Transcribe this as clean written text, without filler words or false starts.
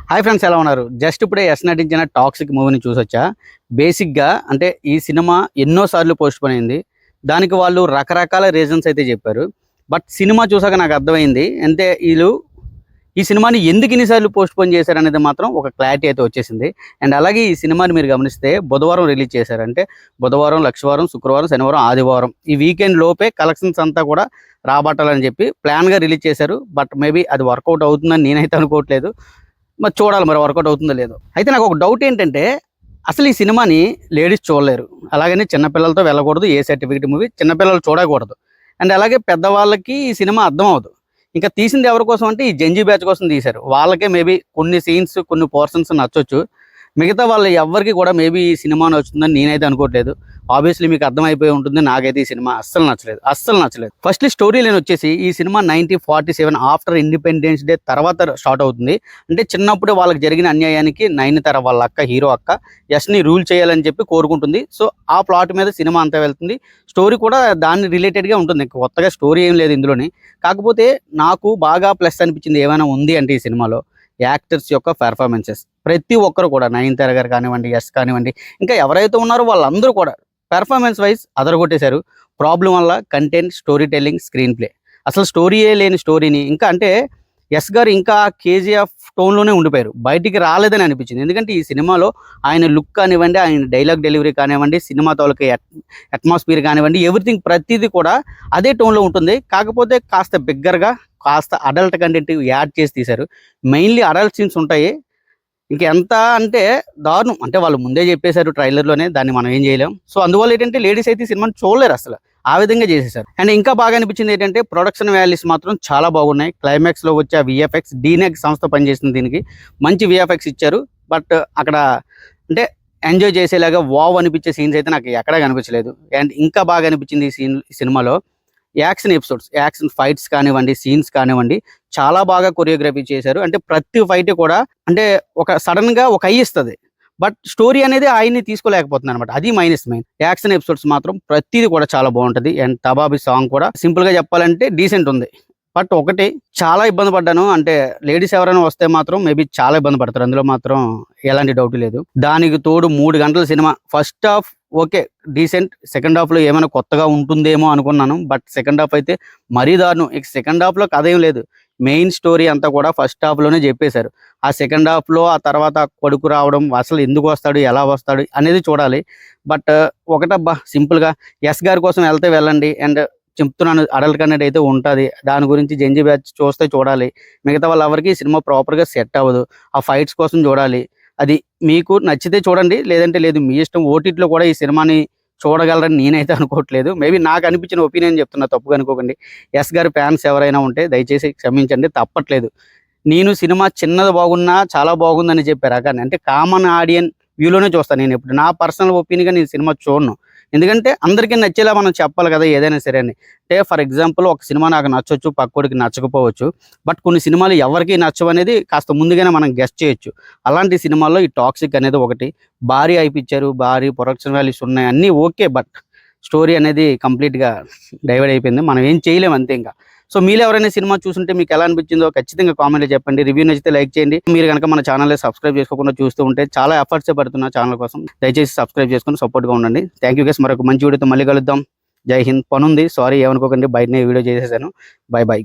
Hi friends, ఎలా ఉన్నారు? Just ఇప్పుడే యస్ నటించిన టాక్సిక్ మూవీని చూసొచ్చా. బేసిక్గా అంటే ఈ సినిమా ఎన్నోసార్లు పోస్ట్ పోన్ అయింది. దానికి వాళ్ళు రకరకాల రీజన్స్ అయితే చెప్పారు. బట్ సినిమా చూసాక నాకు అర్థమైంది అంటే వీళ్ళు ఈ సినిమాని ఎందుకు ఇన్నిసార్లు పోస్ట్ పోన్ చేశారనేది మాత్రం ఒక క్లారిటీ అయితే వచ్చేసింది. అండ్ అలాగే ఈ సినిమాని మీరు గమనిస్తే బుధవారం రిలీజ్ చేశారు. అంటే బుధవారం, లక్షవారం, శుక్రవారం, శనివారం, ఆదివారం ఈ వీకెండ్ లోపే కలెక్షన్స్ అంతా కూడా రాబట్టాలని చెప్పి ప్లాన్గా రిలీజ్ చేశారు. బట్ మేబీ అది వర్కౌట్ అవుతుందని నేనైతే అనుకోవట్లేదు. మరి చూడాలి, మరి వర్కౌట్ అవుతుందో లేదో. అయితే నాకు ఒక డౌట్ ఏంటంటే, అసలు ఈ సినిమాని లేడీస్ చూడలేరు, అలాగని చిన్నపిల్లలతో వెళ్ళకూడదు. ఏ సర్టిఫికేట్ మూవీ చిన్నపిల్లలు చూడకూడదు. అండ్ అలాగే పెద్దవాళ్ళకి ఈ సినిమా అర్థం అవ్వదు. ఇంకా తీసింది ఎవరి కోసం అంటే ఈ జంజీ బ్యాచ్ కోసం తీశారు. వాళ్ళకే మేబీ కొన్ని సీన్స్, కొన్ని పోర్షన్స్ నచ్చొచ్చు. మిగతా వాళ్ళు ఎవరికి కూడా మేబీ ఈ సినిమా నచ్చుతుందని నేనైతే అనుకోవట్లేదు. ఆబ్వియస్లీ మీకు అర్థమైపోయి ఉంటుంది. నాకైతే ఈ సినిమా అస్సలు నచ్చలేదు. ఫస్ట్లీ స్టోరీ లైన్ వచ్చేసి ఈ సినిమా 1947 ఆఫ్టర్ ఇండిపెండెన్స్ డే తర్వాత స్టార్ట్ అవుతుంది. అంటే చిన్నప్పుడే వాళ్ళకి జరిగిన అన్యాయానికి నయనతార వాళ్ళ అక్క, హీరో అక్క యష్ని రూల్ చేయాలని చెప్పి కోరుకుంటుంది. సో ఆ ప్లాట్ మీద సినిమా అంతా వెళ్తుంది. స్టోరీ కూడా దాన్ని రిలేటెడ్గా ఉంటుంది. కొత్తగా స్టోరీ ఏం లేదు ఇందులోని. కాకపోతే నాకు బాగా ప్లస్ అనిపించింది ఏమైనా ఉంది అంటే ఈ సినిమాలో యాక్టర్స్ యొక్క పెర్ఫార్మెన్సెస్. ప్రతి ఒక్కరు కూడా నయనతార గారు కానివ్వండి, యష్ కానివ్వండి, ఇంకా ఎవరైతే ఉన్నారో వాళ్ళందరూ కూడా పెర్ఫార్మెన్స్ వైజ్ అదరగొట్టేశారు. ప్రాబ్లం వల్ల content, story telling, screen play. అసలు స్టోరీయే లేని స్టోరీని ఇంకా అంటే యష్ గారు ఇంకా కేజీఎఫ్ టోన్లోనే ఉండిపోయారు. బయటికి రాలేదని అనిపించింది. ఎందుకంటే ఈ సినిమాలో ఆయన లుక్ కానివ్వండి, ఆయన డైలాగ్ డెలివరీ కానివ్వండి, సినిమా తాలూకు అట్మాస్ఫియర్ కానివ్వండి, ఎవ్రీథింగ్ ప్రతిదీ కూడా అదే టోన్లో ఉంటుంది. కాకపోతే కాస్త బిగ్గరగా, కాస్త అడల్ట్ కంటెంట్ యాడ్ చేసి తీశారు. మెయిన్లీ అడల్ట్ సీన్స్ ఉంటాయి. ఇంకెంత అంటే దారుణం. అంటే వాళ్ళు ముందే చెప్పేశారు ట్రైలర్లోనే, దాన్ని మనం ఏం చేయలేం. సో అందువల్ల ఏంటంటే లేడీస్ అయితే ఈ సినిమాని చూడలేరు అసలు. ఆ విధంగా చేసేసారు. అండ్ ఇంకా బాగా అనిపించింది ఏంటంటే ప్రొడక్షన్ వాల్యూస్ మాత్రం చాలా బాగున్నాయి. క్లైమాక్స్లో వచ్చే విఎఫ్ఎక్స్, డీనెక్ సంస్థ పనిచేసింది దీనికి. మంచి విఎఫ్ఎక్స్ ఇచ్చారు. బట్ అక్కడ అంటే ఎంజాయ్ చేసేలాగా వావ్ అనిపించే సీన్స్ అయితే నాకు ఎక్కడా కనిపించలేదు. అండ్ ఇంకా బాగా అనిపించింది ఈ సినిమాలో యాక్షన్ ఎపిసోడ్స్, యాక్షన్ ఫైట్స్ కానివ్వండి, సీన్స్ కానివ్వండి, చాలా బాగా కొరియోగ్రఫీ చేశారు. అంటే ప్రతి ఫైట్ కూడా అంటే ఒక సడన్గా ఒక ఐ ఇస్తుంది. బట్ స్టోరీ అనేది ఆయన్ని తీసుకోలేకపోతుంది అనమాట. అది మెయిన్. యాక్షన్ ఎపిసోడ్స్ మాత్రం ప్రతిదీ కూడా చాలా బాగుంటుంది. అండ్ తబాబి సాంగ్ కూడా సింపుల్గా చెప్పాలంటే డీసెంట్ ఉంది. బట్ ఒకటి చాలా ఇబ్బంది పడ్డాను. అంటే లేడీస్ ఎవరైనా వస్తే మాత్రం మేబీ చాలా ఇబ్బంది పడతారు. అందులో మాత్రం ఎలాంటి డౌట్ లేదు. దానికి తోడు 3 గంటల cinema. First half okay, decent. Second హాఫ్లో ఏమైనా కొత్తగా ఉంటుందేమో అనుకున్నాను. బట్ సెకండ్ హాఫ్ అయితే మరీ దారుణం. ఇక సెకండ్ హాఫ్లో కథ ఏం లేదు. మెయిన్ స్టోరీ అంతా కూడా ఫస్ట్ హాఫ్లోనే చెప్పేశారు. ఆ సెకండ్ హాఫ్లో ఆ తర్వాత కొడుకు రావడం, అసలు ఎందుకు వస్తాడు, ఎలా వస్తాడు అనేది చూడాలి. బట్ ఒకటబ్బా, సింపుల్గా యష్ గారి కోసం వెళ్తే వెళ్ళండి. అండ్ చెప్తున్నాను, అడల్ట్ కంటెంట్ అయితే ఉంటుంది. దాని గురించి జంజీ బ్యాచ్ చూస్తే చూడాలి. మిగతా వాళ్ళు ఎవరికి సినిమా ప్రాపర్గా సెట్ అవ్వదు. ఆ ఫైట్స్ కోసం చూడాలి. అది మీకు నచ్చితే చూడండి, లేదంటే లేదు, మీ ఇష్టం. ఓటీటీలో కూడా ఈ సినిమాని చూడగలరని నేనైతే అనుకోవట్లేదు. మేబీ నాకు అనిపించిన ఒపీనియన్ చెప్తున్నా, తప్పుగా అనుకోకండి. యష్ గారి ఫ్యాన్స్ ఎవరైనా ఉంటే దయచేసి క్షమించండి, తప్పట్లేదు. నేను సినిమా చిన్నది బాగున్నా చాలా బాగుందని చెప్పారు కానీ అంటే కామన్ ఆడియన్ వ్యూలోనే చూస్తాను నేను. ఇప్పుడు నా పర్సనల్ ఒపీనియన్గా నేను సినిమా చూడను. ఎందుకంటే అందరికీ నచ్చేలా మనం చెప్పాలి కదా ఏదైనా సరే అని. అంటే ఫర్ ఎగ్జాంపుల్ ఒక సినిమా నాకు నచ్చొచ్చు, పక్కోడికి నచ్చకపోవచ్చు. బట్ కొన్ని సినిమాలు ఎవరికి నచ్చవు అనేది కాస్త ముందుగానే మనం గెస్ట్ చేయొచ్చు. అలాంటి సినిమాల్లో ఈ టాక్సిక్ అనేది ఒకటి. భారీ అయిపించారు, భారీ ప్రొడక్షన్ వాల్యూస్ ఉన్నాయి, అన్నీ ఓకే. బట్ స్టోరీ అనేది కంప్లీట్గా డైవర్ట్ అయిపోయింది. మనం ఏం చేయలేము అంతే ఇంకా. సో మీరు ఎవరైనా సినిమా చూస్తుంటే మీకు ఎలా అనిపించిందో ఖచ్చితంగా కామెంట్లో చెప్పండి. రివ్యూ నచ్చితే లైక్ చేయండి. మీరు కనుక మన ఛానల్ని సబ్స్క్రైబ్ చేసుకోకుండా చూస్తూ ఉంటే చాలా ఎఫర్ట్స్ పడుతున్నా ఛానల్ కోసం. దయచేసి సబ్స్క్రైబ్ చేసుకుని సపోర్ట్గా ఉండండి. Thank you guys. మరొక మంచి వీడియోతో మళ్ళీ కలుద్దాం. జై హింద్. పనుంది, సారీ ఏమనుకోకండి, బయటనే వీడియో చేసేసాను. By by.